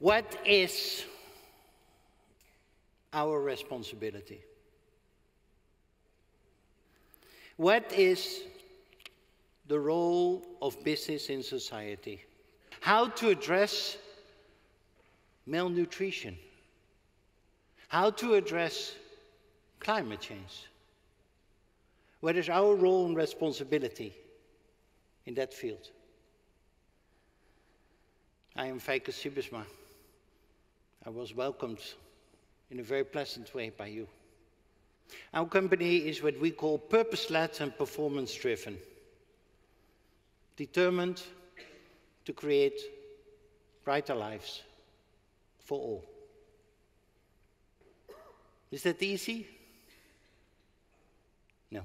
What is our responsibility? What is the role of business in society? How to address malnutrition? How to address climate change? What is our role and responsibility in that field? I am Feike Sijbesma. I was welcomed in a very pleasant way by you. Our company is what we call purpose-led and performance-driven, determined to create brighter lives for all. Is that easy? No,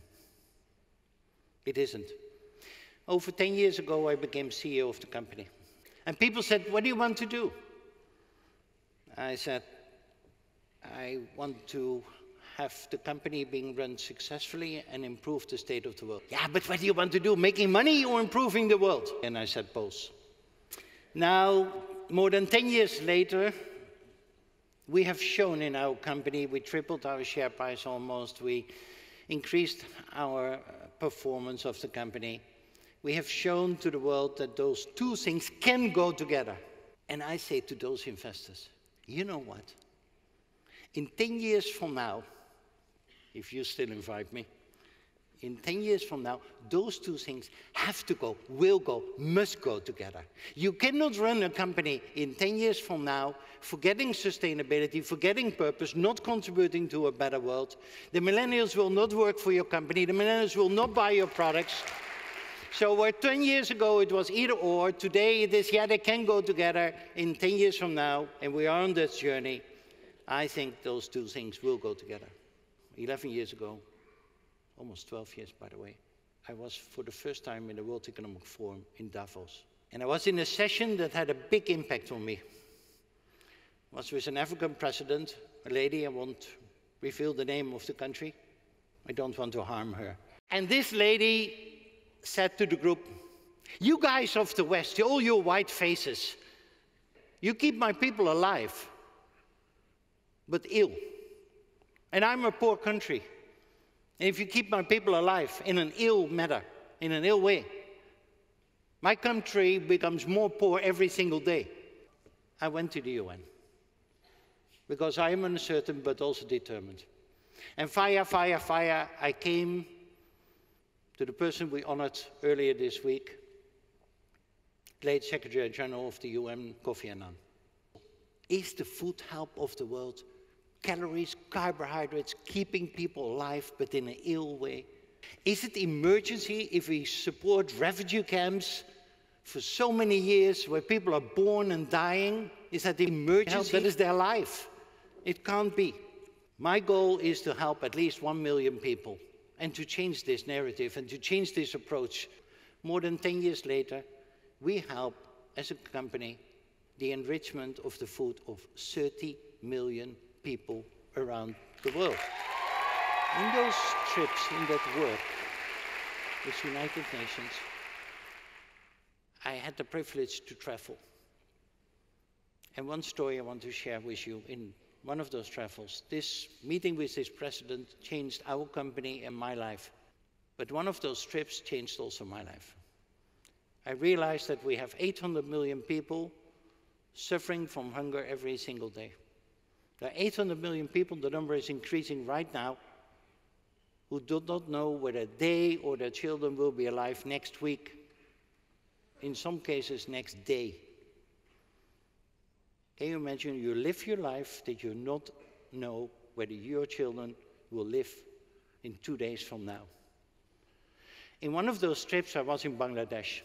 it isn't. Over 10 years ago, I became CEO of the company. And people said, what do you want to do? I said, I want to have the company being run successfully and improve the state of the world. Yeah, but what do you want to do? Making money or improving the world? And I said both. Now, more than 10 years later, we have shown in our company, we tripled our share price almost, we increased our performance of the company. We have shown to the world that those two things can go together. And I say to those investors, you know what? In 10 years from now, if you still invite me, in 10 years from now, those two things have to go, will go, must go together. You cannot run a company in 10 years from now, forgetting sustainability, forgetting purpose, not contributing to a better world. The millennials will not work for your company. The millennials will not buy your products. So where 10 years ago it was either or, today it is, yeah, they can go together. In 10 years from now, and we are on this journey, I think those two things will go together. 11 years ago, almost 12 years, by the way, I was for the first time in the World Economic Forum in Davos. And I was in a session that had a big impact on me. It was with an African president, a lady, I won't reveal the name of the country. I don't want to harm her. And this lady said to the group, you guys of the West, all your white faces, you keep my people alive, but ill. And I'm a poor country. And if you keep my people alive in an ill manner, in an ill way, my country becomes more poor every single day. I went to the UN because I am uncertain but also determined. And fire, I came to the person we honored earlier this week, late Secretary General of the UN, Kofi Annan. Is the food help of the world calories, carbohydrates, keeping people alive, but in an ill way? Is it emergency if we support refugee camps for so many years where people are born and dying? Is that emergency? That is their life. It can't be. My goal is to help at least 1 million people and to change this narrative and to change this approach. More than 10 years later, we help, as a company, the enrichment of the food of 30 million people around the world. In those trips, in that work with United Nations, I had the privilege to travel. And one story I want to share with you. In one of those travels, this meeting with this president changed our company and my life. But one of those trips changed also my life. I realized that we have 800 million people suffering from hunger every single day. There are 800 million people, the number is increasing right now, who do not know whether they or their children will be alive next week, in some cases next day. Can you imagine you live your life that you not know whether your children will live in 2 days from now? In one of those trips, I was in Bangladesh.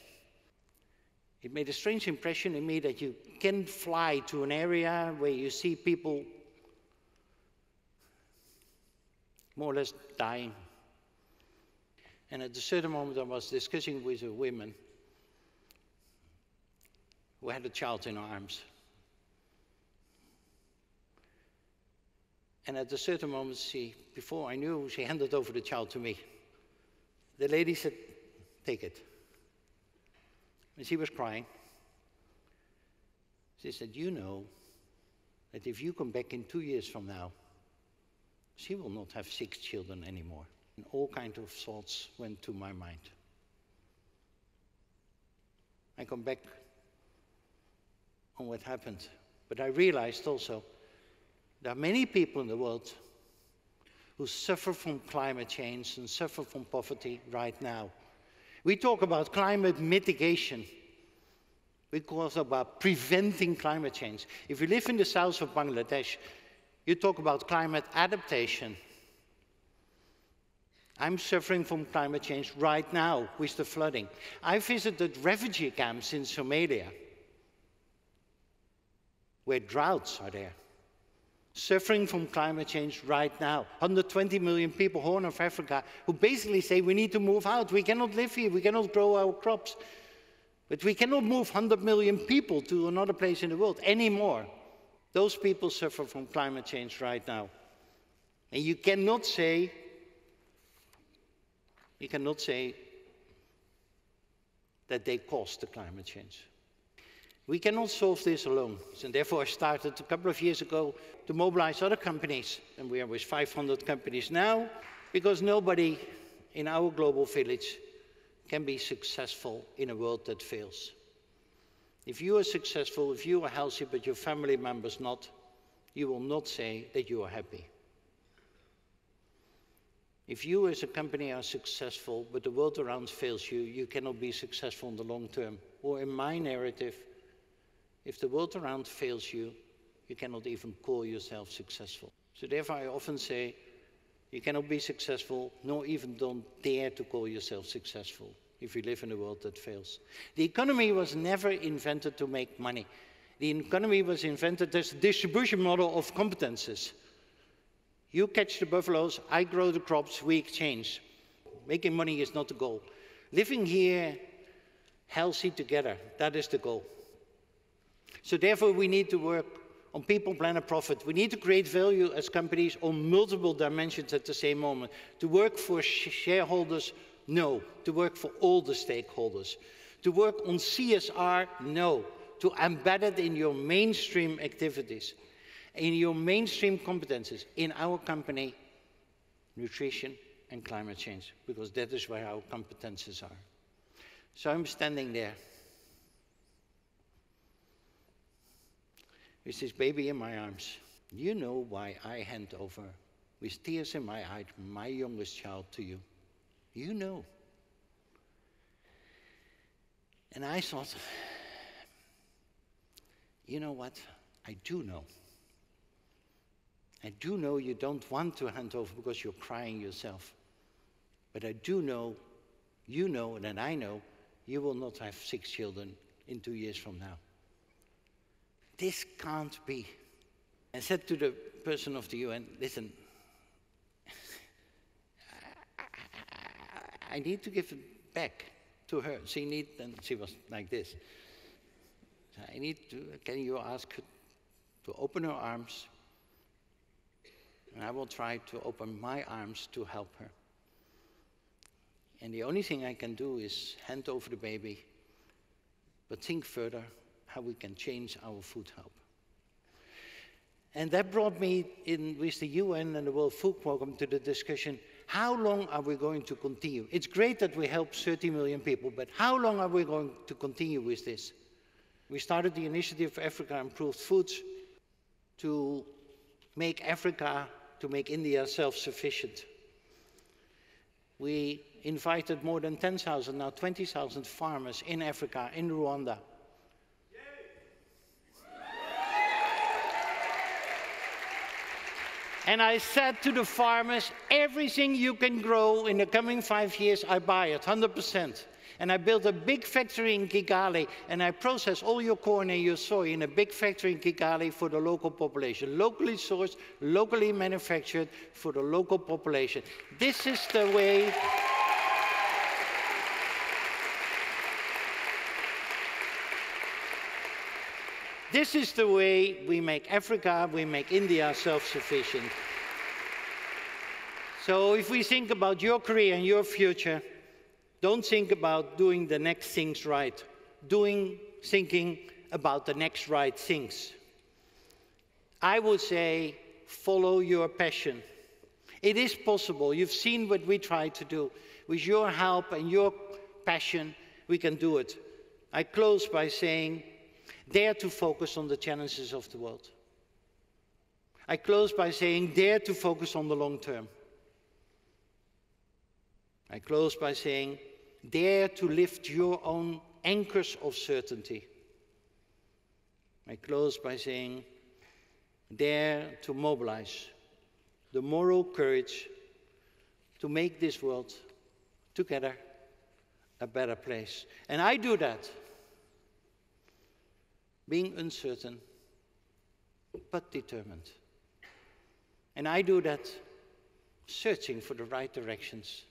It made a strange impression in me that you can fly to an area where you see people more or less dying. And at a certain moment, I was discussing with a woman who had a child in her arms. And at a certain moment, before I knew, she handed over the child to me. The lady said, "Take it." And she was crying. She said, "You know, that if you come back in 2 years from now, she will not have 6 children anymore. And all kinds of thoughts went to my mind. I come back on what happened, but I realized also there are many people in the world who suffer from climate change and suffer from poverty right now. We talk about climate mitigation. We talk about preventing climate change. If you live in the south of Bangladesh, you talk about climate adaptation. I'm suffering from climate change right now with the flooding. I visited refugee camps in Somalia, where droughts are there. Suffering from climate change right now. 120 million people, Horn of Africa, who basically say we need to move out. We cannot live here, we cannot grow our crops. But we cannot move 100 million people to another place in the world anymore. Those people suffer from climate change right now. And you cannot say that they caused the climate change. We cannot solve this alone. And therefore I started a couple of years ago to mobilize other companies. And we are with 500 companies now, because nobody in our global village can be successful in a world that fails. If you are successful, if you are healthy, but your family members not, you will not say that you are happy. If you as a company are successful, but the world around fails you, you cannot be successful in the long term. Or in my narrative, if the world around fails you, you cannot even call yourself successful. So therefore I often say, you cannot be successful, nor even don't dare to call yourself successful if you live in a world that fails. The economy was never invented to make money. The economy was invented as a distribution model of competences. You catch the buffaloes, I grow the crops, we exchange. Making money is not the goal. Living here, healthy together, that is the goal. So therefore we need to work on people, planet, profit. We need to create value as companies on multiple dimensions at the same moment. To work for shareholders, no. To work for all the stakeholders. To work on CSR, no. To embed it in your mainstream activities, in your mainstream competences, in our company, nutrition and climate change, because that is where our competences are. So I'm standing there with this baby in my arms. You know why I hand over, with tears in my eyes, my youngest child to you. You know. And I thought, you know what? I do know. I do know you don't want to hand over because you're crying yourself. But I do know, you know, and I know, you will not have 6 children in 2 years from now. This can't be. I said to the person of the UN, listen, I need to give it back to her. And she was like this. I need to, can you ask her to open her arms? And I will try to open my arms to help her. And the only thing I can do is hand over the baby, but think further how we can change our food help. And that brought me in with the UN and the World Food Programme to the discussion, how long are we going to continue? It's great that we help 30 million people, but how long are we going to continue with this? We started the initiative for Africa Improved Foods to make Africa, to make India self-sufficient. We invited more than 10,000, now 20,000 farmers in Africa, in Rwanda. And I said to the farmers, everything you can grow in the coming 5 years, I buy it, 100%. And I built a big factory in Kigali, and I process all your corn and your soy in a big factory in Kigali for the local population. Locally sourced, locally manufactured for the local population. This is the way. This is the way we make Africa, we make India self-sufficient. So if we think about your career and your future, don't think about doing the next things right. Thinking about the next right things. I would say, follow your passion. It is possible. You've seen what we try to do. With your help and your passion, we can do it. I close by saying, dare to focus on the challenges of the world. I close by saying, dare to focus on the long term. I close by saying, dare to lift your own anchors of certainty. I close by saying, dare to mobilize the moral courage to make this world together a better place. And I do that being uncertain but determined. And I do that searching for the right directions,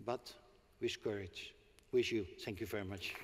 but with courage. With you. Thank you very much.